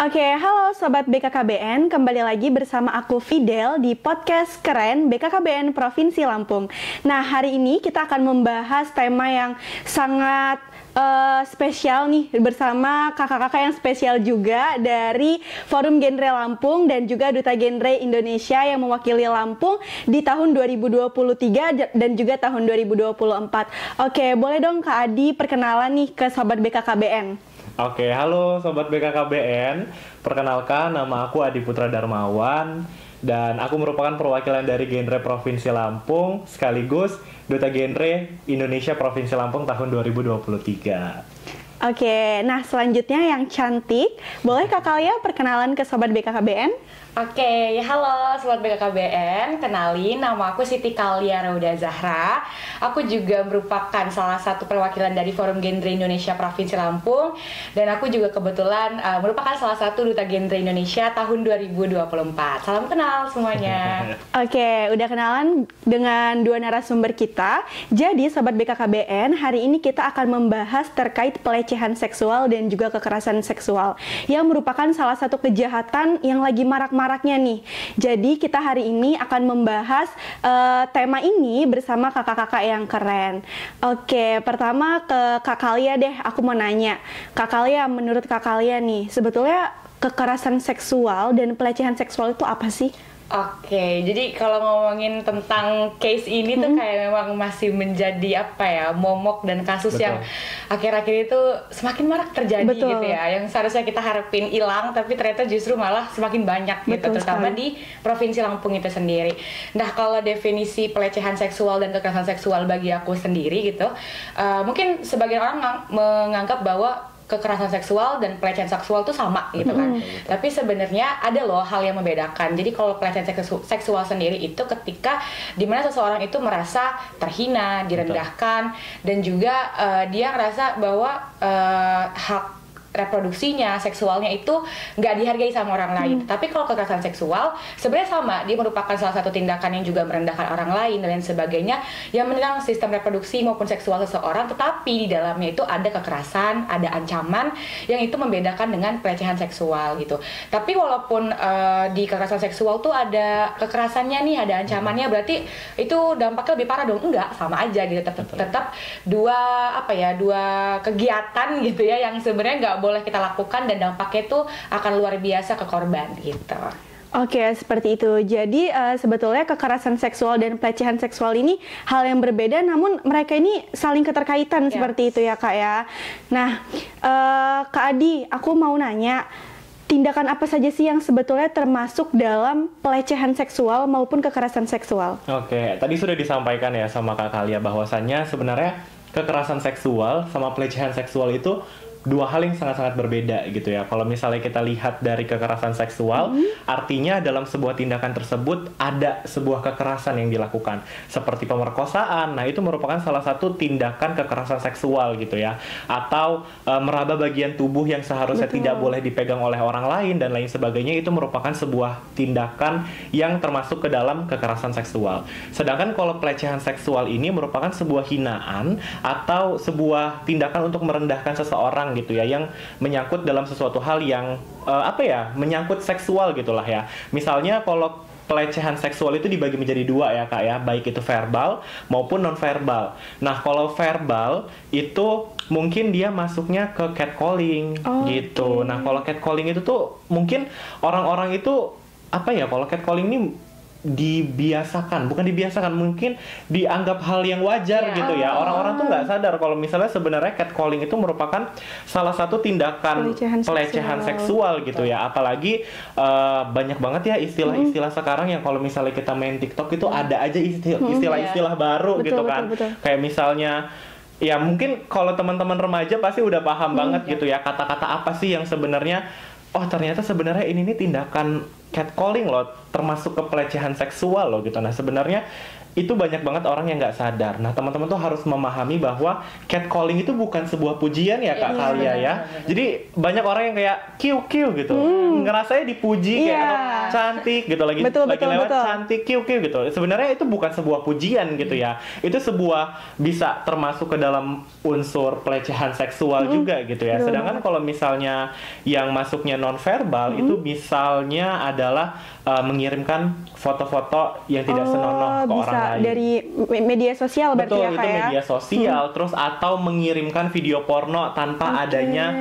Halo Sobat BKKBN, kembali lagi bersama aku Fidel di podcast keren BKKBN Provinsi Lampung. Nah, hari ini kita akan membahas tema yang sangat spesial nih, bersama kakak-kakak yang spesial juga dari Forum Genre Lampung dan juga Duta Genre Indonesia yang mewakili Lampung di tahun 2023 dan juga tahun 2024. Boleh dong Kak Adi perkenalan nih ke Sobat BKKBN. Halo Sobat BKKBN, perkenalkan nama aku Adi Putra Darmawan dan aku merupakan perwakilan dari Genre Provinsi Lampung sekaligus Duta Genre Indonesia Provinsi Lampung tahun 2023. Nah selanjutnya yang cantik, boleh Kak Kalia perkenalan ke Sobat BKKBN? Halo Sobat BKKBN, kenalin nama aku Siti Kalia Rauda Zahra. Aku juga merupakan salah satu perwakilan dari Forum Genre Indonesia Provinsi Lampung. Dan aku juga kebetulan merupakan salah satu Duta Genre Indonesia tahun 2024. Salam kenal semuanya. Udah kenalan dengan dua narasumber kita. Jadi Sobat BKKBN, hari ini kita akan membahas terkait pelecehan seksual dan juga kekerasan seksual, yang merupakan salah satu kejahatan yang lagi marak-maraknya nih. Jadi kita hari ini akan membahas tema ini bersama kakak-kakak yang keren. Pertama ke Kak Kalia deh, aku mau nanya. Kak Kalia, menurut Kak Kalia nih, sebetulnya kekerasan seksual dan pelecehan seksual itu apa sih? Jadi kalau ngomongin tentang case ini tuh kayak memang masih menjadi momok dan kasus yang akhir-akhir itu semakin marak terjadi gitu ya, yang seharusnya kita harapin hilang tapi ternyata justru malah semakin banyak gitu, terutama di Provinsi Lampung itu sendiri. Nah, kalau definisi pelecehan seksual dan kekerasan seksual bagi aku sendiri gitu, mungkin sebagian orang menganggap bahwa kekerasan seksual dan pelecehan seksual itu sama gitu kan. Tapi sebenarnya ada loh hal yang membedakan. Jadi kalau pelecehan seksual sendiri itu ketika dimana seseorang itu merasa terhina, direndahkan, dan juga dia ngerasa bahwa hak reproduksinya, seksualnya itu nggak dihargai sama orang lain. Tapi kalau kekerasan seksual sebenarnya sama, dia merupakan salah satu tindakan yang juga merendahkan orang lain dan lain sebagainya, yang menyerang sistem reproduksi maupun seksual seseorang, tetapi di dalamnya itu ada kekerasan, ada ancaman yang itu membedakan dengan pelecehan seksual gitu. Tapi walaupun di kekerasan seksual tuh ada kekerasannya nih, ada ancamannya, berarti itu dampaknya lebih parah dong? Enggak, sama aja gitu. Tetap dua kegiatan gitu ya, yang sebenarnya nggak boleh kita lakukan dan dampaknya itu akan luar biasa ke korban gitu. Seperti itu. Jadi sebetulnya kekerasan seksual dan pelecehan seksual ini hal yang berbeda, namun mereka ini saling keterkaitan seperti itu ya Kak ya. Nah, Kak Adi, aku mau nanya, tindakan apa saja sih yang sebetulnya termasuk dalam pelecehan seksual maupun kekerasan seksual? Tadi sudah disampaikan ya sama Kak Kalia bahwasannya sebenarnya kekerasan seksual sama pelecehan seksual itu dua hal yang sangat-sangat berbeda gitu ya. Kalau misalnya kita lihat dari kekerasan seksual, artinya dalam sebuah tindakan tersebut ada sebuah kekerasan yang dilakukan, seperti pemerkosaan. Nah, itu merupakan salah satu tindakan kekerasan seksual gitu ya. Atau meraba bagian tubuh yang seharusnya tidak boleh dipegang oleh orang lain dan lain sebagainya, itu merupakan sebuah tindakan yang termasuk ke dalam kekerasan seksual. Sedangkan kalau pelecehan seksual ini merupakan sebuah hinaan atau sebuah tindakan untuk merendahkan seseorang gitu ya, yang menyangkut dalam sesuatu hal yang menyangkut seksual gitulah ya. Misalnya kalau pelecehan seksual itu dibagi menjadi dua ya Kak ya, baik itu verbal maupun non verbal. Nah, kalau verbal itu mungkin dia masuknya ke catcalling gitu. Nah, kalau catcalling itu tuh mungkin orang-orang itu kalau catcalling ini mungkin dianggap hal yang wajar gitu ya. Orang-orang tuh nggak sadar kalau misalnya sebenarnya catcalling itu merupakan salah satu tindakan pelecehan seksual gitu ya. Apalagi banyak banget ya istilah-istilah sekarang yang kalau misalnya kita main TikTok itu ada aja istilah-istilah baru gitu kan. Kayak misalnya ya mungkin kalau teman-teman remaja pasti udah paham banget gitu ya, kata-kata apa sih yang sebenarnya ternyata sebenarnya ini tindakan catcalling loh, termasuk ke pelecehan seksual loh gitu. Nah, sebenarnya itu banyak banget orang yang nggak sadar. Nah, teman-teman tuh harus memahami bahwa catcalling itu bukan sebuah pujian ya Kak Kalia ya. Jadi banyak orang yang kayak kiu-kiu gitu, ngerasanya dipuji kayak atau cantik gitu, lagi lewat cantik kiu-kiu gitu. Sebenarnya itu bukan sebuah pujian gitu ya. Itu sebuah bisa termasuk ke dalam unsur pelecehan seksual juga gitu ya. Sedangkan kalau misalnya yang masuknya nonverbal itu misalnya adalah mengirimkan foto-foto yang tidak senonoh ke orang lain. Dari media sosial berarti betul, ya itu media sosial, terus atau mengirimkan video porno tanpa adanya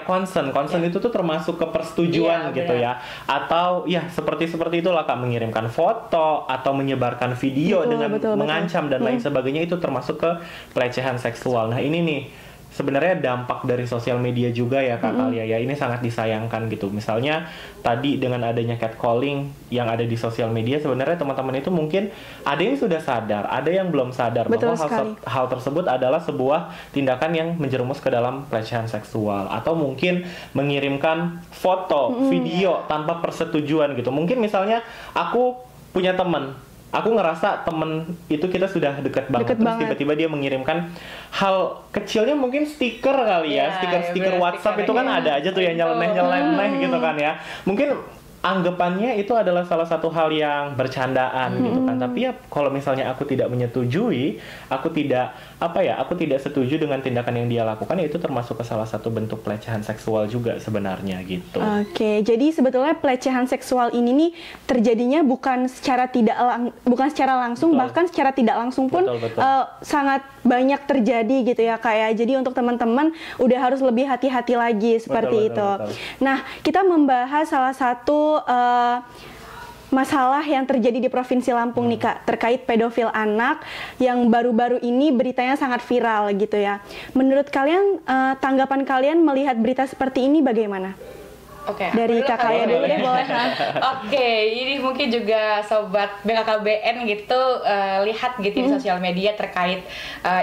consent itu tuh termasuk ke persetujuan gitu ya, atau ya seperti itulah Kak, mengirimkan foto atau menyebarkan video dengan mengancam dan lain sebagainya, itu termasuk ke pelecehan seksual. Nah ini nih sebenarnya dampak dari sosial media juga ya Kak Kalia ya, ini sangat disayangkan gitu. Misalnya tadi dengan adanya catcalling yang ada di sosial media, sebenarnya teman-teman itu mungkin ada yang sudah sadar, ada yang belum sadar bahwa hal tersebut adalah sebuah tindakan yang menjerumus ke dalam pelecehan seksual, atau mungkin mengirimkan foto, video tanpa persetujuan gitu. Mungkin misalnya aku punya teman, aku ngerasa temen itu kita sudah dekat banget, terus tiba-tiba dia mengirimkan hal kecilnya, mungkin stiker kali ya, stiker WhatsApp itu kan ada aja tuh yang nyeleneh gitu kan ya. Mungkin anggapannya itu adalah salah satu hal yang bercandaan gitu kan. Tapi ya kalau misalnya aku tidak menyetujui, aku tidak setuju dengan tindakan yang dia lakukan, ya itu termasuk ke salah satu bentuk pelecehan seksual juga sebenarnya gitu. Oke, jadi sebetulnya pelecehan seksual ini nih terjadinya bukan secara langsung, bahkan secara tidak langsung pun sangat banyak terjadi gitu ya Kak ya. Jadi untuk teman-teman udah harus lebih hati-hati lagi seperti itu. Nah, kita membahas salah satu masalah yang terjadi di Provinsi Lampung nih Kak, terkait pedofil anak yang baru-baru ini beritanya sangat viral gitu ya. Menurut kalian, tanggapan kalian melihat berita seperti ini bagaimana? Dari Kak Kalia dulu deh, boleh. Ini mungkin juga sobat BKKBN gitu lihat gitu di sosial media terkait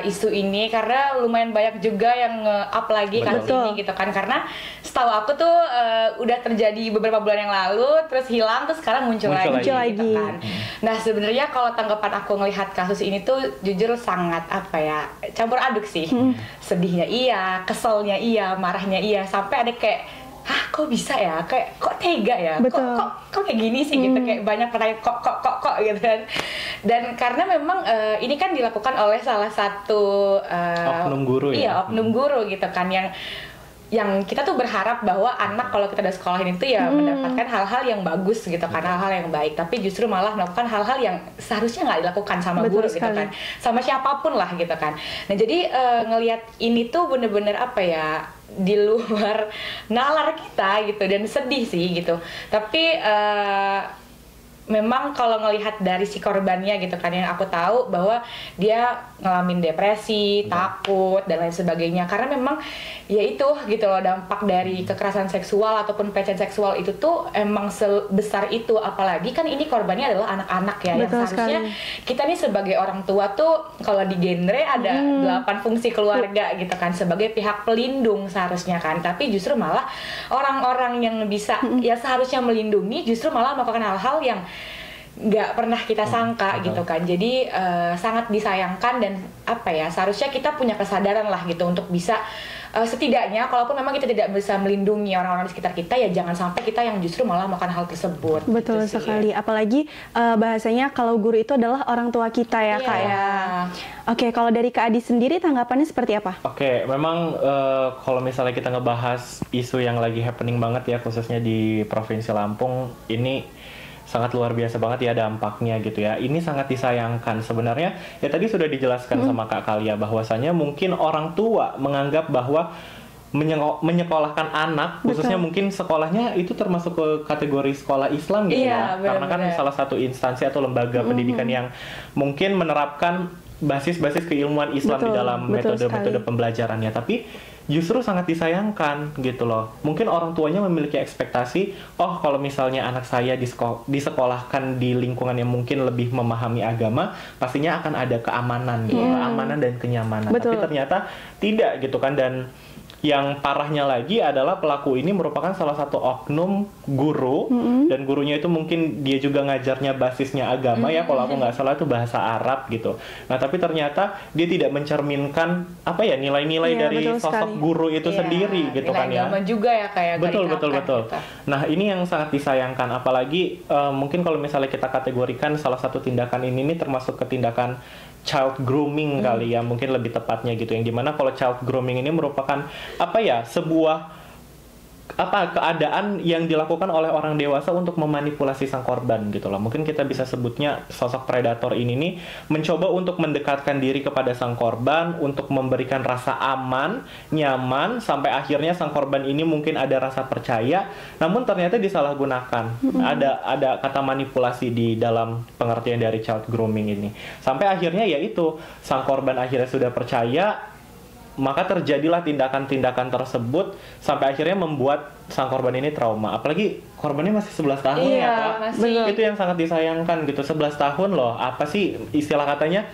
isu ini, karena lumayan banyak juga yang nge-up lagi kasus ini gitu kan, karena setahu aku tuh udah terjadi beberapa bulan yang lalu, terus hilang, terus sekarang muncul lagi. Gitu kan. Nah sebenarnya kalau tanggapan aku ngelihat kasus ini tuh jujur sangat campur aduk sih. Sedihnya iya, keselnya iya, marahnya iya, sampai ada kayak kok bisa ya, kayak kok tega ya, kok kayak gini sih gitu, kayak banyak pertanyaan kok gitu kan. Dan karena memang ini kan dilakukan oleh salah satu oknum guru ya. Oknum guru gitu kan, yang kita tuh berharap bahwa anak kalau kita udah sekolahin itu ya mendapatkan hal-hal yang bagus gitu kan, hal-hal yang baik, tapi justru malah melakukan hal-hal yang seharusnya nggak dilakukan sama guru gitu kan, sama siapapun lah gitu kan. Nah jadi ngelihat ini tuh bener-bener di luar nalar kita gitu, dan sedih sih gitu. Tapi memang kalau ngelihat dari si korbannya gitu kan, yang aku tahu bahwa dia ngalamin depresi, takut dan lain sebagainya, karena memang ya itu gitu loh, dampak dari kekerasan seksual ataupun pelecehan seksual itu tuh emang sebesar itu. Apalagi kan ini korbannya adalah anak-anak ya, yang seharusnya kita nih sebagai orang tua tuh kalau di genre ada 8 fungsi keluarga gitu kan, sebagai pihak pelindung seharusnya kan, tapi justru malah orang-orang yang bisa ya seharusnya melindungi justru malah melakukan hal-hal yang nggak pernah kita sangka gitu kan. Jadi sangat disayangkan, dan seharusnya kita punya kesadaran lah gitu untuk bisa setidaknya kalaupun memang kita tidak bisa melindungi orang-orang di sekitar kita, ya jangan sampai kita yang justru malah melakukan hal tersebut. Betul gitu sekali, apalagi bahasanya kalau guru itu adalah orang tua kita ya Kak ya. Oke, kalau dari Kak Adi sendiri tanggapannya seperti apa? Oke, memang kalau misalnya kita ngebahas isu yang lagi happening banget ya, khususnya di Provinsi Lampung, ini sangat luar biasa banget ya dampaknya gitu ya. Ini sangat disayangkan sebenarnya. Ya tadi sudah dijelaskan sama Kak Kalia bahwasanya mungkin orang tua menganggap bahwa menyekolahkan anak, khususnya mungkin sekolahnya itu termasuk ke kategori sekolah Islam gitu ya. Karena kan salah satu instansi atau lembaga pendidikan yang mungkin menerapkan basis-basis keilmuan Islam di dalam metode-metode pembelajarannya. Tapi justru sangat disayangkan gitu loh. Mungkin orang tuanya memiliki ekspektasi, kalau misalnya anak saya disekolahkan di lingkungan yang mungkin lebih memahami agama, pastinya akan ada keamanan gitu, keamanan dan kenyamanan. Tapi ternyata tidak gitu kan. Dan yang parahnya lagi adalah pelaku ini merupakan salah satu oknum guru, dan gurunya itu mungkin dia juga ngajarnya basisnya agama ya, kalau aku nggak salah itu bahasa Arab gitu. Nah tapi ternyata dia tidak mencerminkan apa ya nilai-nilai dari sosok guru itu sendiri gitu kan ya. Agama juga ya kayak betul. Gitu. Nah ini yang sangat disayangkan, apalagi mungkin kalau misalnya kita kategorikan salah satu tindakan ini termasuk ke tindakan child grooming kali ya, mungkin lebih tepatnya gitu, yang dimana kalau child grooming ini merupakan apa ya, sebuah keadaan yang dilakukan oleh orang dewasa untuk memanipulasi sang korban gitu loh. Mungkin kita bisa sebutnya sosok predator ini nih mencoba untuk mendekatkan diri kepada sang korban untuk memberikan rasa aman, nyaman, sampai akhirnya sang korban ini mungkin ada rasa percaya, namun ternyata disalahgunakan. Ada kata manipulasi di dalam pengertian dari child grooming ini. Sampai akhirnya yaitu sang korban akhirnya sudah percaya, maka terjadilah tindakan-tindakan tersebut sampai akhirnya membuat sang korban ini trauma. Apalagi korbannya masih 11 tahun ya Kak. Itu yang sangat disayangkan gitu. 11 tahun loh. Apa sih istilah katanya?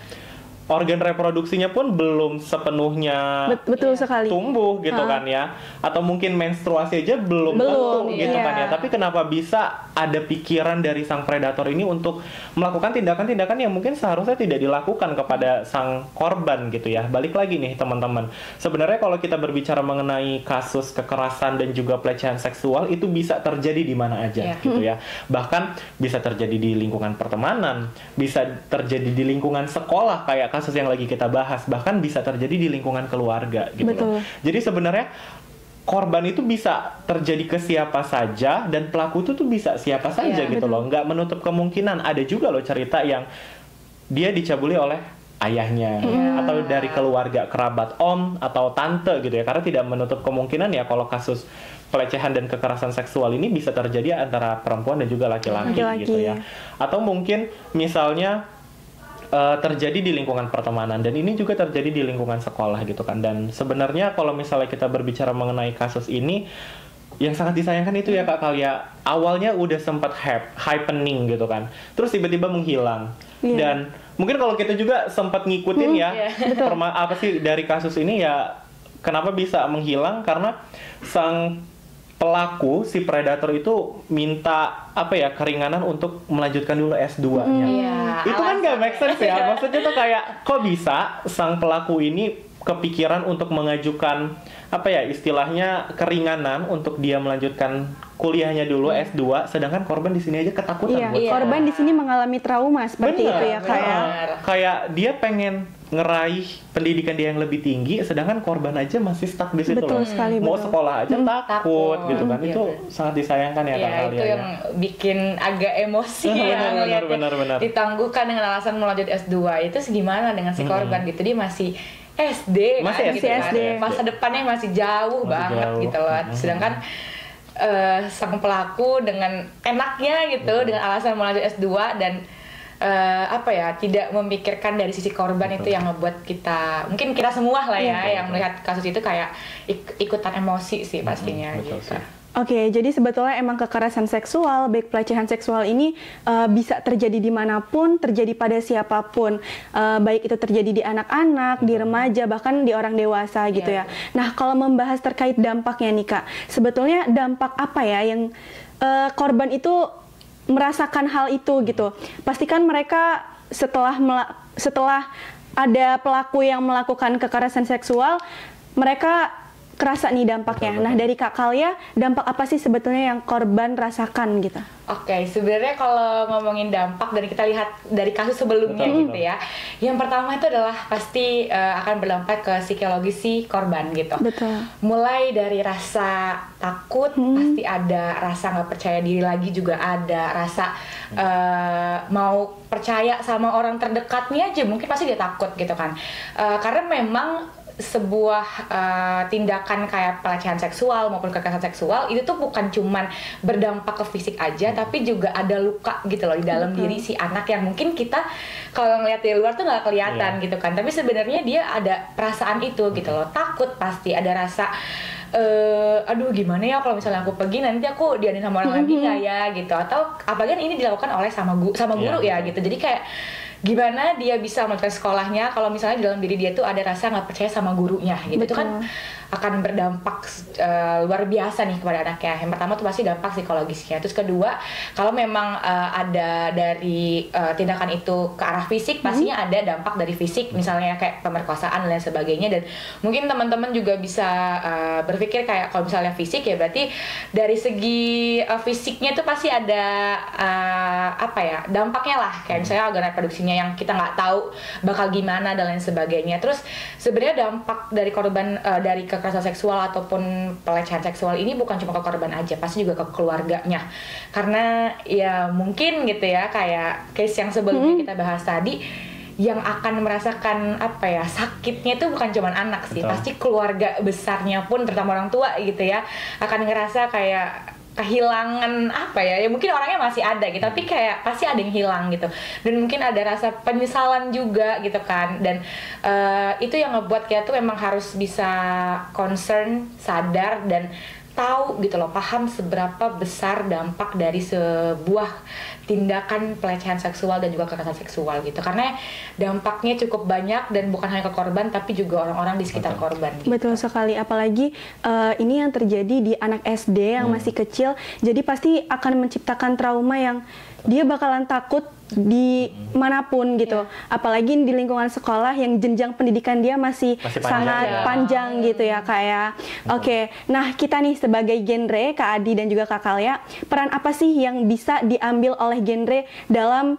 Organ reproduksinya pun belum sepenuhnya betul sekali tumbuh gitu kan ya, atau mungkin menstruasi aja belum tentu gitu kan ya. Tapi kenapa bisa ada pikiran dari sang predator ini untuk melakukan tindakan-tindakan yang mungkin seharusnya tidak dilakukan kepada sang korban gitu ya. Balik lagi nih teman-teman, sebenarnya kalau kita berbicara mengenai kasus kekerasan dan juga pelecehan seksual itu bisa terjadi di mana aja gitu ya. Bahkan bisa terjadi di lingkungan pertemanan, bisa terjadi di lingkungan sekolah kayak kasus yang lagi kita bahas, bahkan bisa terjadi di lingkungan keluarga gitu loh. Jadi sebenarnya korban itu bisa terjadi ke siapa saja dan pelaku itu tuh bisa siapa saja gitu loh. Nggak menutup kemungkinan ada juga loh cerita yang dia dicabuli oleh ayahnya atau dari keluarga kerabat om atau tante gitu ya, karena tidak menutup kemungkinan ya kalau kasus pelecehan dan kekerasan seksual ini bisa terjadi antara perempuan dan juga laki-laki gitu ya. Atau mungkin misalnya terjadi di lingkungan pertemanan, dan ini juga terjadi di lingkungan sekolah gitu kan. Dan sebenarnya kalau misalnya kita berbicara mengenai kasus ini, yang sangat disayangkan itu ya Kak Kalia, awalnya udah sempat happening gitu kan, terus tiba-tiba menghilang. Dan mungkin kalau kita juga sempat ngikutin apa sih dari kasus ini ya, kenapa bisa menghilang, karena sang pelaku, si predator itu minta apa ya, keringanan untuk melanjutkan dulu S2-nya. Itu kan gak make sense ya. Maksudnya tuh kayak kok bisa sang pelaku ini kepikiran untuk mengajukan apa ya, istilahnya keringanan untuk dia melanjutkan kuliahnya dulu S2, sedangkan korban di sini aja ketakutan. Korban di sini mengalami trauma seperti itu ya kayak dia pengen ngeraih pendidikan dia yang lebih tinggi, sedangkan korban aja masih stuck di situ loh. Mau sekolah aja takut gitu kan. Itu sangat disayangkan ya Kak Kalia. Itu yang bikin agak emosi benar. Ditangguhkan dengan alasan mau lanjut S2. Itu segimana dengan si korban gitu, dia masih SD kan, gitu SD. Masa depannya masih jauh banget gitu loh. Sedangkan sang pelaku dengan enaknya gitu, dengan alasan mau lanjut S2 dan tidak memikirkan dari sisi korban. Itu yang ngebuat kita, mungkin kita semua lah ya, yang melihat kasus itu kayak ikutan emosi sih pastinya gitu. Oke, jadi sebetulnya emang kekerasan seksual, baik pelecehan seksual ini bisa terjadi dimanapun, terjadi pada siapapun, baik itu terjadi di anak-anak, di remaja, bahkan di orang dewasa gitu ya. Nah, kalau membahas terkait dampaknya nih Kak, sebetulnya dampak apa ya yang korban itu merasakan hal itu gitu? Pastikan mereka setelah ada pelaku yang melakukan kekerasan seksual, mereka kerasa nih dampaknya. Nah, dari Kak Kalia, dampak apa sih sebetulnya yang korban rasakan gitu? Oke, sebenarnya kalau ngomongin dampak dan kita lihat dari kasus sebelumnya gitu ya, yang pertama itu adalah pasti akan berdampak ke psikologis si korban gitu. Mulai dari rasa takut, pasti ada rasa nggak percaya diri lagi, juga ada rasa mau percaya sama orang terdekatnya aja mungkin pasti dia takut gitu kan, karena memang sebuah tindakan kayak pelecehan seksual maupun kekerasan seksual itu tuh bukan cuman berdampak ke fisik aja, tapi juga ada luka gitu loh di dalam diri si anak yang mungkin kita kalau ngeliat dari luar tuh nggak kelihatan gitu kan, tapi sebenarnya dia ada perasaan itu gitu loh. Takut pasti ada rasa aduh gimana ya kalau misalnya aku pergi nanti aku dianin sama orang lagi nggak ya gitu, atau apalagi ini dilakukan oleh sama guru ya gitu. Jadi kayak gimana dia bisa melanjutkan sekolahnya kalau misalnya di dalam diri dia tuh ada rasa nggak percaya sama gurunya gitu. Itu kan akan berdampak luar biasa nih kepada anaknya. Yang pertama tuh pasti dampak psikologisnya. Terus kedua, kalau memang ada dari tindakan itu ke arah fisik, pastinya ada dampak dari fisik, misalnya kayak pemerkosaan dan lain sebagainya. Dan mungkin teman-teman juga bisa berpikir kayak kalau misalnya fisik ya berarti dari segi fisiknya itu pasti ada dampaknya lah, kayak misalnya organ reproduksinya yang kita nggak tahu bakal gimana dan lain sebagainya. Terus sebenarnya dampak dari korban dari kekerasan seksual ataupun pelecehan seksual ini bukan cuma ke korban aja, pasti juga ke keluarganya. Karena ya mungkin gitu ya, kayak case yang sebelumnya kita bahas tadi, yang akan merasakan sakitnya itu bukan cuma anak sih. Betul. Pasti keluarga besarnya pun, terutama orang tua gitu ya, akan ngerasa kayak kehilangan ya mungkin orangnya masih ada gitu, tapi kayak pasti ada yang hilang gitu, dan mungkin ada rasa penyesalan juga gitu kan. Dan itu yang ngebuat kita tuh memang harus bisa concern, sadar, dan tahu gitu loh, paham seberapa besar dampak dari sebuah tindakan pelecehan seksual dan juga kekerasan seksual gitu, karena dampaknya cukup banyak dan bukan hanya ke korban tapi juga orang-orang di sekitar korban gitu. Betul sekali, apalagi ini yang terjadi di anak SD yang masih kecil, jadi pasti akan menciptakan trauma yang dia bakalan takut di manapun gitu, apalagi di lingkungan sekolah yang jenjang pendidikan dia masih sangat panjang gitu ya Kak ya. Oke, nah kita nih sebagai genre, Kak Adi dan juga Kak Kalia, peran apa sih yang bisa diambil oleh genre dalam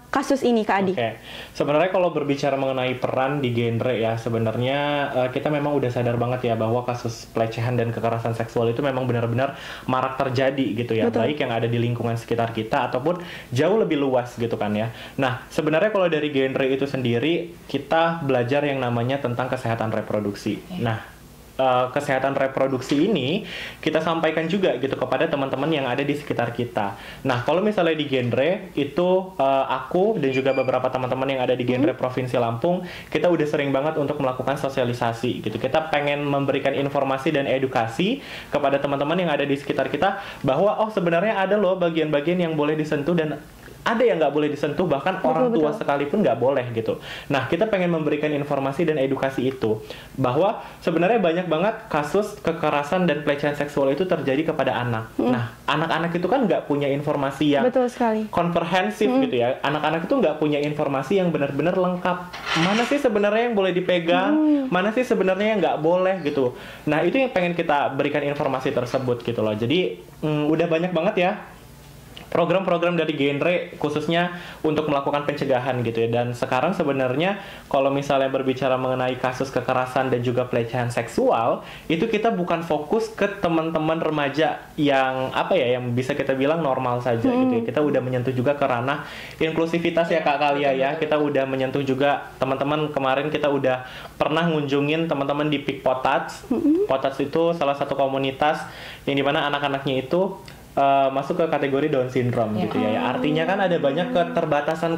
kasus ini Kak Adi? Oke, sebenarnya kalau berbicara mengenai peran di genre ya, sebenarnya kita memang udah sadar banget ya bahwa kasus pelecehan dan kekerasan seksual itu memang benar-benar marak terjadi gitu ya. Betul. Baik yang ada di lingkungan sekitar kita ataupun jauh lebih luas gitu kan ya. Nah, sebenarnya kalau dari genre itu sendiri, kita belajar yang namanya tentang kesehatan reproduksi. Nah, kesehatan reproduksi ini kita sampaikan juga gitu kepada teman-teman yang ada di sekitar kita. Nah, kalau misalnya di genre itu aku dan juga beberapa teman-teman yang ada di genre Provinsi Lampung, kita udah sering banget untuk melakukan sosialisasi gitu. Kita pengen memberikan informasi dan edukasi kepada teman-teman yang ada di sekitar kita bahwa sebenarnya ada loh bagian-bagian yang boleh disentuh dan ada yang nggak boleh disentuh, bahkan orang tua sekalipun nggak boleh gitu. Nah, kita pengen memberikan informasi dan edukasi itu, bahwa sebenarnya banyak banget kasus kekerasan dan pelecehan seksual itu terjadi kepada anak. Nah, anak-anak itu kan nggak punya informasi yang komprehensif gitu ya. Anak-anak itu nggak punya informasi yang benar-benar lengkap. Mana sih sebenarnya yang boleh dipegang, mana sih sebenarnya yang nggak boleh gitu. Nah, itu yang pengen kita berikan informasi tersebut gitu loh. Jadi, udah banyak banget ya program-program dari genre khususnya untuk melakukan pencegahan gitu ya. Dan sekarang sebenarnya kalau misalnya berbicara mengenai kasus kekerasan dan juga pelecehan seksual, itu kita bukan fokus ke teman-teman remaja yang yang bisa kita bilang normal saja gitu ya. Kita udah menyentuh juga ke ranah inklusivitas ya Kak Kalia ya. Kita udah menyentuh juga teman-teman, kemarin kita udah pernah ngunjungin teman-teman di Pik Potats. Potats itu salah satu komunitas yang dimana anak-anaknya itu masuk ke kategori Down syndrome gitu ya. Artinya kan ada banyak keterbatasan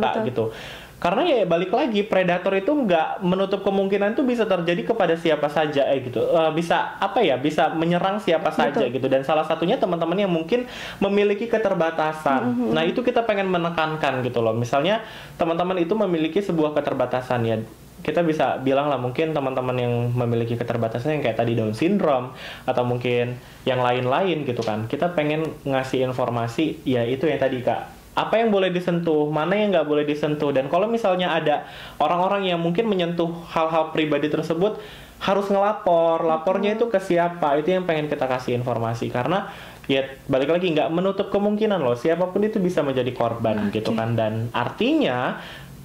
Kak gitu. Karena ya balik lagi, predator itu nggak menutup kemungkinan itu bisa terjadi kepada siapa saja gitu. Bisa bisa menyerang siapa saja gitu. Dan salah satunya teman-teman yang mungkin memiliki keterbatasan. Nah, itu kita pengen menekankan gitu loh. Misalnya teman-teman itu memiliki sebuah keterbatasan ya. Kita bisa bilang lah mungkin teman-teman yang memiliki keterbatasan yang kayak tadi Down syndrome atau mungkin yang lain-lain gitu kan. Kita pengen ngasih informasi ya itu yang tadi Kak. Apa yang boleh disentuh, mana yang nggak boleh disentuh. Dan kalau misalnya ada orang-orang yang mungkin menyentuh hal-hal pribadi tersebut, harus ngelapor. Lapornya itu ke siapa? Itu yang pengen kita kasih informasi. Karena ya balik lagi nggak menutup kemungkinan loh. Siapapun itu bisa menjadi korban gitu kan. Dan artinya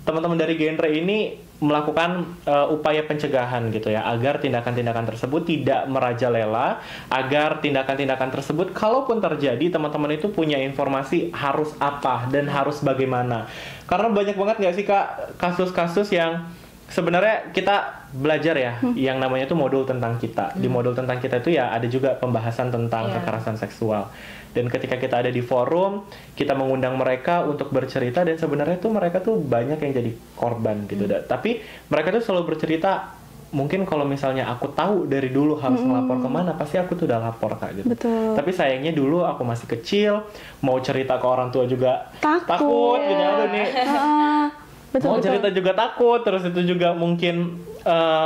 teman-teman dari genre ini melakukan upaya pencegahan gitu ya, agar tindakan-tindakan tersebut tidak merajalela, agar tindakan-tindakan tersebut kalaupun terjadi teman-teman itu punya informasi harus apa dan harus bagaimana. Karena banyak banget nggak sih Kak kasus-kasus yang sebenarnya kita belajar ya, yang namanya itu modul tentang kita. Di modul tentang kita itu ya ada juga pembahasan tentang kekerasan seksual. Dan ketika kita ada di forum, kita mengundang mereka untuk bercerita, dan sebenarnya tuh mereka tuh banyak yang jadi korban gitu. Tapi mereka tuh selalu bercerita, mungkin kalau misalnya aku tahu dari dulu harus ngelapor kemana, pasti aku tuh udah lapor Kak gitu. Betul. Tapi sayangnya dulu aku masih kecil, mau cerita ke orang tua juga takut gitu. Aduh nih. Betul, mau betul. cerita juga takut, terus itu juga mungkin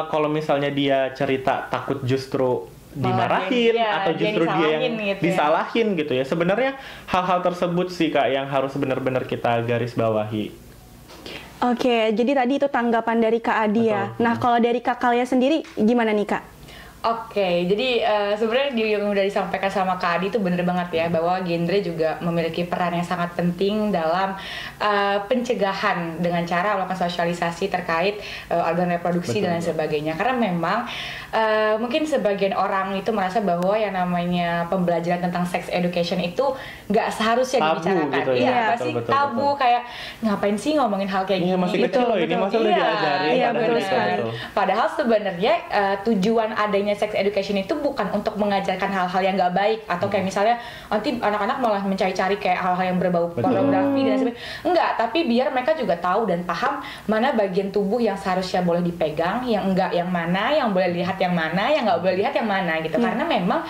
kalau misalnya dia cerita takut justru dimarahin Iya, atau dia justru dia yang disalahin gitu ya. disalahin gitu ya. Sebenarnya hal-hal tersebut sih Kak yang harus benar-benar kita garis bawahi. Oke, jadi tadi itu tanggapan dari Kak Adi ya. Betul. Nah, kalau dari Kak Kalia sendiri gimana nih Kak? Oke, jadi sebenarnya yang udah disampaikan sama Kak Adi itu bener banget ya, bahwa genre juga memiliki peran yang sangat penting dalam pencegahan dengan cara melakukan sosialisasi terkait organ reproduksi dan lain sebagainya. Karena memang mungkin sebagian orang itu merasa bahwa yang namanya pembelajaran tentang sex education itu nggak seharusnya Tabu dibicarakan. gitu ya. Iya, Betul, pasti betul, tabu, betul. kayak ngapain sih ngomongin hal kayak Iya gini? masih gitu. kecil loh ini, masa udah diajarin. Iya, padahal betul gitu. sekali. Padahal sebenarnya tujuan adanya sex education itu bukan untuk mengajarkan hal-hal yang nggak baik atau kayak misalnya nanti anak-anak malah mencari-cari kayak hal-hal yang berbau pornografi dan sebagainya. Enggak, tapi biar mereka juga tahu dan paham mana bagian tubuh yang seharusnya boleh dipegang, yang enggak yang mana, yang boleh lihat yang mana, yang nggak boleh lihat yang mana gitu. Karena memang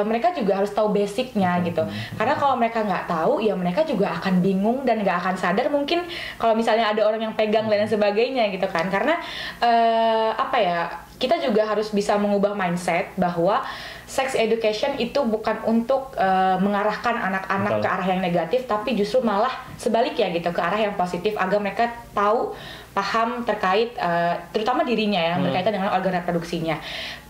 mereka juga harus tahu basicnya gitu. Karena kalau mereka nggak tahu, ya mereka juga akan bingung dan nggak akan sadar mungkin kalau misalnya ada orang yang pegang dan sebagainya gitu kan. Karena apa ya? Kita juga harus bisa mengubah mindset bahwa sex education itu bukan untuk mengarahkan anak-anak ke arah yang negatif, tapi justru malah sebaliknya gitu, ke arah yang positif agar mereka tahu, paham terkait terutama dirinya ya, berkaitan dengan organ reproduksinya.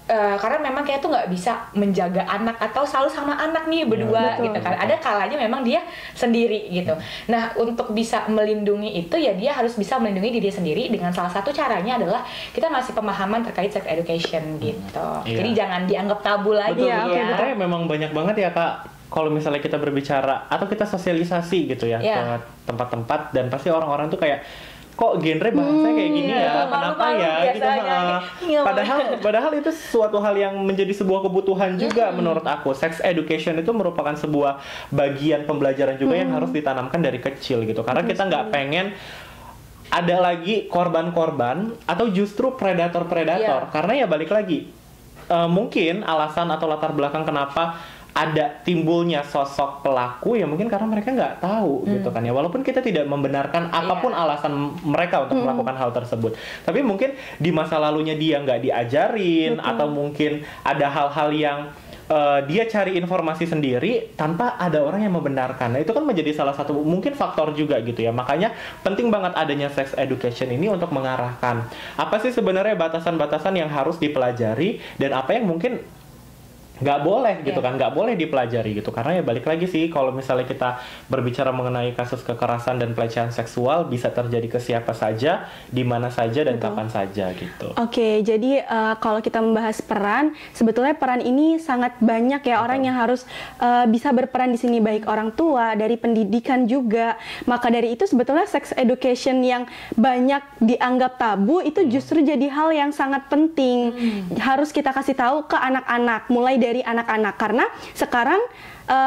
Karena memang kayak tuh nggak bisa menjaga anak atau selalu sama anak nih berdua gitu kan. Ada kalanya memang dia sendiri gitu. Nah, untuk bisa melindungi itu ya dia harus bisa melindungi diri sendiri dengan salah satu caranya adalah kita ngasih pemahaman terkait sex education gitu. Jadi jangan dianggap tabu lagi Betul, ya. Karena memang banyak banget ya Kak, kalau misalnya kita berbicara atau kita sosialisasi gitu ya ke tempat-tempat, dan pasti orang-orang tuh kayak kok genre bahasanya kayak gini ya, kenapa ya gitu. Padahal itu suatu hal yang menjadi sebuah kebutuhan juga menurut aku. Sex education itu merupakan sebuah bagian pembelajaran juga yang harus ditanamkan dari kecil gitu. Karena kita nggak pengen ada lagi korban-korban atau justru predator-predator. Karena ya balik lagi, mungkin alasan atau latar belakang kenapa ada timbulnya sosok pelaku ya mungkin karena mereka nggak tahu gitu kan ya, walaupun kita tidak membenarkan apapun alasan mereka untuk melakukan hal tersebut, tapi mungkin di masa lalunya dia nggak diajarin atau mungkin ada hal-hal yang dia cari informasi sendiri tanpa ada orang yang membenarkan. Nah itu kan menjadi salah satu mungkin faktor juga gitu ya, makanya penting banget adanya sex education ini untuk mengarahkan apa sih sebenarnya batasan-batasan yang harus dipelajari dan apa yang mungkin nggak boleh gitu kan, nggak boleh dipelajari gitu. Karena ya balik lagi sih, kalau misalnya kita berbicara mengenai kasus kekerasan dan pelecehan seksual bisa terjadi ke siapa saja, di mana saja dan kapan saja gitu. Oke, jadi kalau kita membahas peran, sebetulnya peran ini sangat banyak ya orang yang harus bisa berperan di sini, baik orang tua, dari pendidikan juga. Maka dari itu sebetulnya sex education yang banyak dianggap tabu itu justru jadi hal yang sangat penting. Harus kita kasih tahu ke anak-anak, mulai dari anak-anak, karena sekarang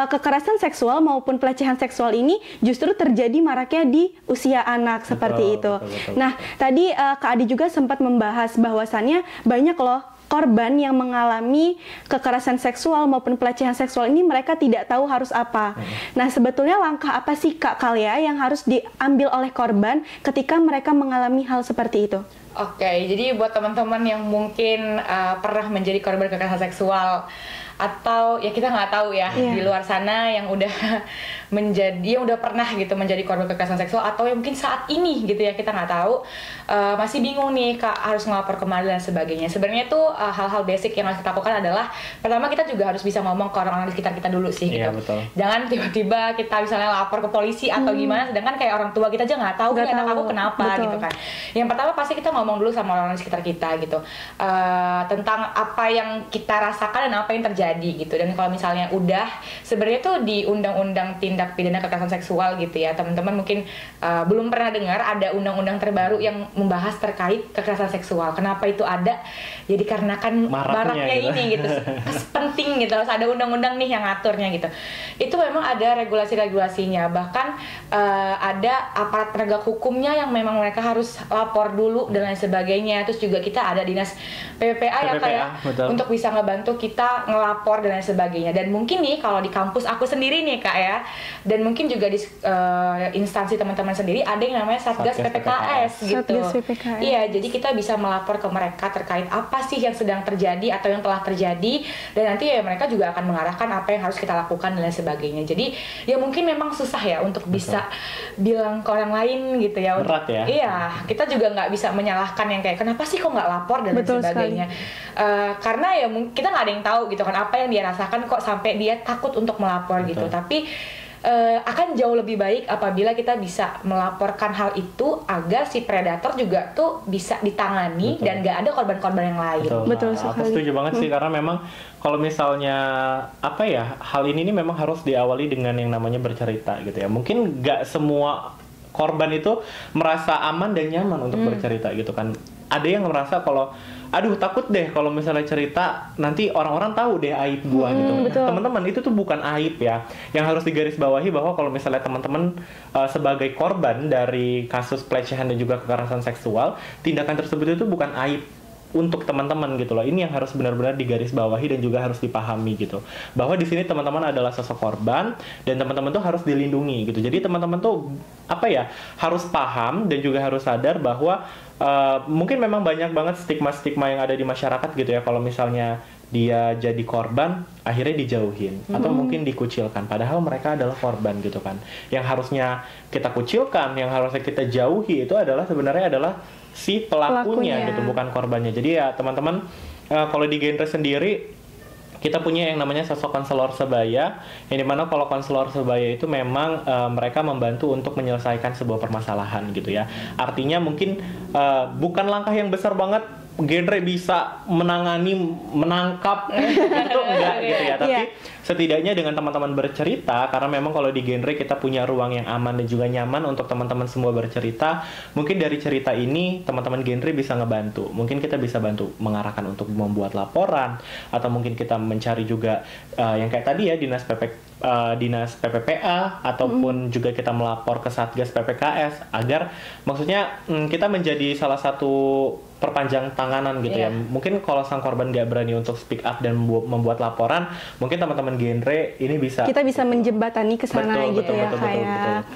kekerasan seksual maupun pelecehan seksual ini justru terjadi maraknya di usia anak seperti itu. Betul. Nah, tadi Kak Adi juga sempat membahas bahwasannya banyak loh korban yang mengalami kekerasan seksual maupun pelecehan seksual ini mereka tidak tahu harus apa. Nah, sebetulnya langkah apa sih Kak Kalia yang harus diambil oleh korban ketika mereka mengalami hal seperti itu? Oke, jadi buat teman-teman yang mungkin pernah menjadi korban kekerasan seksual atau ya kita nggak tahu ya di luar sana yang udah yang udah pernah gitu menjadi korban kekerasan seksual atau yang mungkin saat ini gitu ya kita nggak tahu, masih bingung nih Kak harus ngelapor kemana dan sebagainya. Sebenarnya tuh hal-hal basic yang harus kita lakukan adalah pertama kita juga harus bisa ngomong ke orang-orang di sekitar kita dulu sih gitu. Betul. Jangan tiba-tiba kita misalnya lapor ke polisi atau gimana, sedangkan kayak orang tua kita aja nggak tahu nih anak aku kenapa gitu kan. Yang pertama pasti kita ngomong dulu sama orang-orang di sekitar kita gitu, tentang apa yang kita rasakan dan apa yang terjadi gitu. Dan kalau misalnya udah sebenarnya tuh di undang-undang tindak pidana kekerasan seksual gitu ya, teman-teman mungkin belum pernah dengar ada undang-undang terbaru yang membahas terkait kekerasan seksual. Kenapa itu ada? Jadi karena kan maraknya gitu. Ini gitu penting gitu, harus ada undang-undang nih yang ngaturnya gitu. Itu memang ada regulasi-regulasinya, bahkan ada aparat penegak hukumnya yang memang mereka harus lapor dulu dan lain sebagainya. Terus juga kita ada dinas PPPA ya kayak untuk bisa ngebantu kita ngelapor melapor dan lain sebagainya. Dan mungkin nih kalau di kampus aku sendiri nih Kak ya, dan mungkin juga di instansi teman-teman sendiri ada yang namanya Satgas PPKS gitu. Satgas PPKS. Iya, jadi kita bisa melapor ke mereka terkait apa sih yang sedang terjadi atau yang telah terjadi, dan nanti ya mereka juga akan mengarahkan apa yang harus kita lakukan dan lain sebagainya. Jadi ya mungkin memang susah ya untuk bisa bilang ke orang lain gitu ya. Berat ya. Iya, kita juga nggak bisa menyalahkan yang kayak kenapa sih kok nggak lapor dan lain sebagainya. Karena ya kita nggak ada yang tahu gitu kan apa yang dia rasakan kok sampai dia takut untuk melapor gitu. Tapi akan jauh lebih baik apabila kita bisa melaporkan hal itu agar si predator juga tuh bisa ditangani dan nggak ada korban-korban yang lain. Betul Nah, sekali. aku setuju banget sih karena memang kalau misalnya apa ya, hal ini memang harus diawali dengan yang namanya bercerita gitu ya. Mungkin nggak semua korban itu merasa aman dan nyaman untuk bercerita gitu kan. Ada yang merasa kalau aduh takut deh kalau misalnya cerita nanti orang-orang tahu deh aib gua gitu. Teman-teman, itu tuh bukan aib ya. Yang harus digarisbawahi bahwa kalau misalnya teman-teman sebagai korban dari kasus pelecehan dan juga kekerasan seksual, tindakan tersebut itu bukan aib untuk teman-teman gitu loh. Ini yang harus benar-benar digarisbawahi dan juga harus dipahami gitu. Bahwa di sini teman-teman adalah sosok korban dan teman-teman tuh harus dilindungi gitu. Jadi teman-teman tuh apa ya, harus paham dan juga harus sadar bahwa mungkin memang banyak banget stigma-stigma yang ada di masyarakat gitu ya. Kalau misalnya dia jadi korban, akhirnya dijauhin atau mungkin dikucilkan. Padahal mereka adalah korban gitu kan. Yang harusnya kita kucilkan, yang harusnya kita jauhi itu adalah sebenarnya adalah si pelakunya gitu, bukan korbannya. Jadi ya teman-teman, kalau di genre sendiri kita punya yang namanya sosok konselor sebaya, yang dimana kalau konselor sebaya itu memang mereka membantu untuk menyelesaikan sebuah permasalahan gitu ya. Artinya mungkin bukan langkah yang besar banget genre bisa menangani, menangkap itu enggak gitu ya, tapi setidaknya dengan teman-teman bercerita, karena memang kalau di genre kita punya ruang yang aman dan juga nyaman untuk teman-teman semua bercerita. Mungkin dari cerita ini teman-teman genre bisa ngebantu, mungkin kita bisa bantu mengarahkan untuk membuat laporan, atau mungkin kita mencari juga yang kayak tadi ya dinas PPPA ataupun juga kita melapor ke Satgas PPKS agar maksudnya kita menjadi salah satu perpanjang tanganan gitu ya. Mungkin kalau sang korban nggak berani untuk speak up dan membuat laporan, mungkin teman-teman genre ini bisa kita bisa menjembatani ke sana gitu ya. Betul.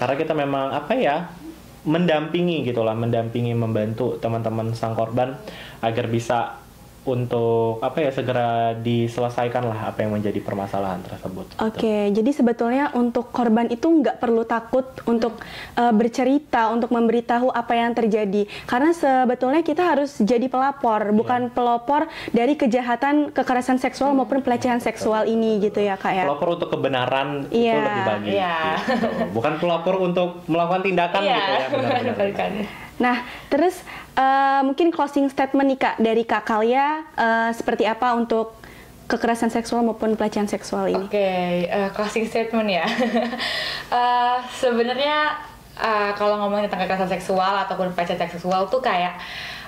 Karena kita memang apa ya, mendampingi gitulah, membantu teman-teman sang korban agar bisa untuk apa ya, segera diselesaikan lah apa yang menjadi permasalahan tersebut. Oke, jadi sebetulnya untuk korban itu nggak perlu takut untuk bercerita, untuk memberitahu apa yang terjadi. Karena sebetulnya kita harus jadi pelapor, bukan pelopor dari kejahatan kekerasan seksual maupun pelecehan seksual ini gitu ya Kak ya. Pelopor untuk kebenaran itu lebih baik. Gitu. Bukan pelopor untuk melakukan tindakan gitu ya. Benar-benar. Nah, terus mungkin closing statement nih Kak dari Kak Kalia, seperti apa untuk kekerasan seksual maupun pelecehan seksual ini? Oke, closing statement ya. Sebenarnya kalau ngomongin tentang kekerasan seksual ataupun pelecehan seksual tuh kayak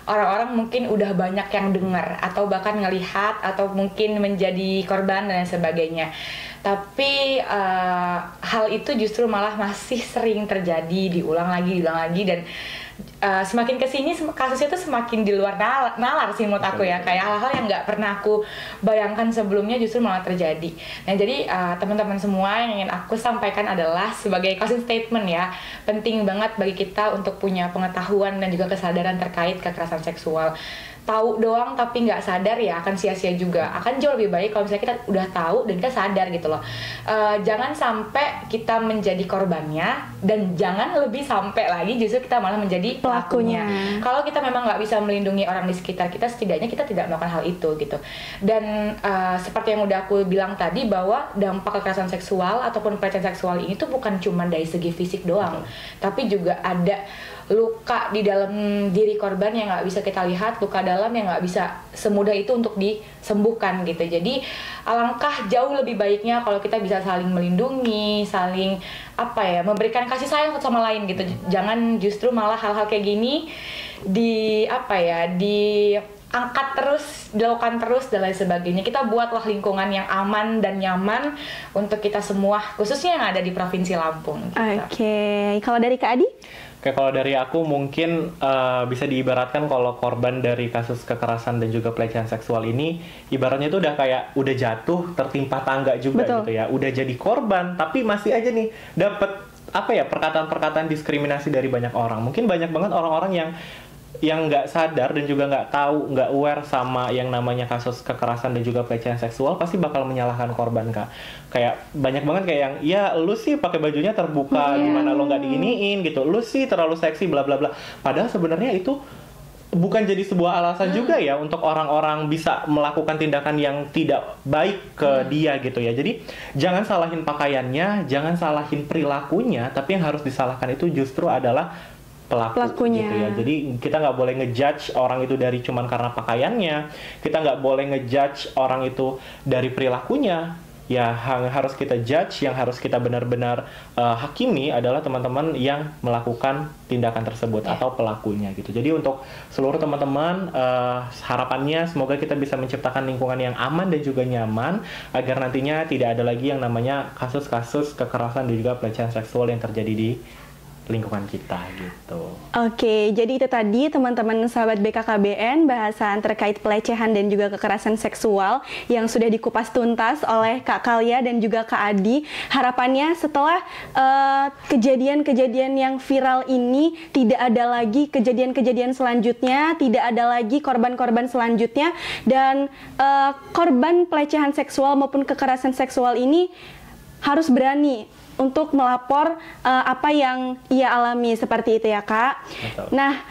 orang-orang mungkin udah banyak yang dengar atau bahkan ngelihat atau mungkin menjadi korban dan sebagainya. Tapi hal itu justru malah masih sering terjadi, diulang lagi dan semakin kesini kasusnya tuh semakin di luar nalar sih menurut aku ya. Kayak hal-hal yang nggak pernah aku bayangkan sebelumnya justru malah terjadi. Nah jadi teman-teman semua yang ingin aku sampaikan adalah sebagai closing statement ya, penting banget bagi kita untuk punya pengetahuan dan juga kesadaran terkait kekerasan seksual. Tahu doang tapi nggak sadar ya akan sia-sia juga. Akan jauh lebih baik kalau misalnya kita udah tahu dan kita sadar gitu loh. Jangan sampai kita menjadi korbannya, dan jangan lebih sampai lagi justru kita malah menjadi pelakunya. Kalau kita memang nggak bisa melindungi orang di sekitar kita, setidaknya kita tidak melakukan hal itu gitu. Dan seperti yang udah aku bilang tadi, bahwa dampak kekerasan seksual ataupun pelecehan seksual ini tuh bukan cuma dari segi fisik doang, tapi juga ada luka di dalam diri korban yang nggak bisa kita lihat, luka dalam yang nggak bisa semudah itu untuk disembuhkan gitu. Jadi alangkah jauh lebih baiknya kalau kita bisa saling melindungi, saling memberikan kasih sayang satu sama lain gitu. Jangan justru malah hal-hal kayak gini diangkat terus, dilakukan terus dan lain sebagainya. Kita buatlah lingkungan yang aman dan nyaman untuk kita semua, khususnya yang ada di Provinsi Lampung gitu. Oke, kalau dari Kak Adi? Kayak kalau dari aku mungkin bisa diibaratkan kalau korban dari kasus kekerasan dan juga pelecehan seksual ini ibaratnya itu udah jatuh tertimpa tangga juga. Betul. Gitu ya. Udah jadi korban tapi masih aja nih dapat perkataan-perkataan diskriminasi dari banyak orang. Mungkin banyak banget orang-orang yang nggak sadar dan juga nggak tahu, nggak aware sama yang namanya kasus kekerasan dan juga pelecehan seksual, pasti bakal menyalahkan korban, Kak. Kayak banyak banget kayak yang, ya lu sih pakai bajunya terbuka, gimana lo nggak diiniin gitu, lu sih terlalu seksi, bla bla bla. Padahal sebenarnya itu bukan jadi sebuah alasan juga ya untuk orang-orang bisa melakukan tindakan yang tidak baik ke dia gitu ya. Jadi jangan salahin pakaiannya, jangan salahin perilakunya, tapi yang harus disalahkan itu justru adalah pelakunya gitu ya. Jadi kita nggak boleh ngejudge orang itu dari cuman karena pakaiannya, kita nggak boleh ngejudge orang itu dari perilakunya. Ya harus kita judge, yang harus kita benar-benar hakimi adalah teman-teman yang melakukan tindakan tersebut atau pelakunya gitu. Jadi untuk seluruh teman-teman harapannya semoga kita bisa menciptakan lingkungan yang aman dan juga nyaman agar nantinya tidak ada lagi yang namanya kasus-kasus kekerasan dan juga pelecehan seksual yang terjadi di lingkungan kita gitu. Oke, jadi itu tadi teman-teman sahabat BKKBN bahasan terkait pelecehan dan juga kekerasan seksual yang sudah dikupas tuntas oleh Kak Kalia dan juga Kak Adi. Harapannya setelah kejadian-kejadian yang viral ini tidak ada lagi kejadian-kejadian selanjutnya, tidak ada lagi korban-korban selanjutnya, dan korban pelecehan seksual maupun kekerasan seksual ini harus berani untuk melapor apa yang ia alami, seperti itu ya Kak. Betul. Nah,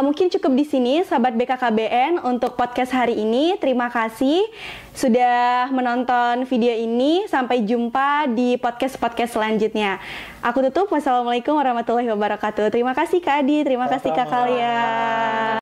mungkin cukup di sini sahabat BKKBN untuk podcast hari ini. Terima kasih sudah menonton video ini. Sampai jumpa di podcast-podcast selanjutnya. Aku tutup. Wassalamualaikum warahmatullahi wabarakatuh. Terima kasih Kak Adi, terima kasih Kak Kalia.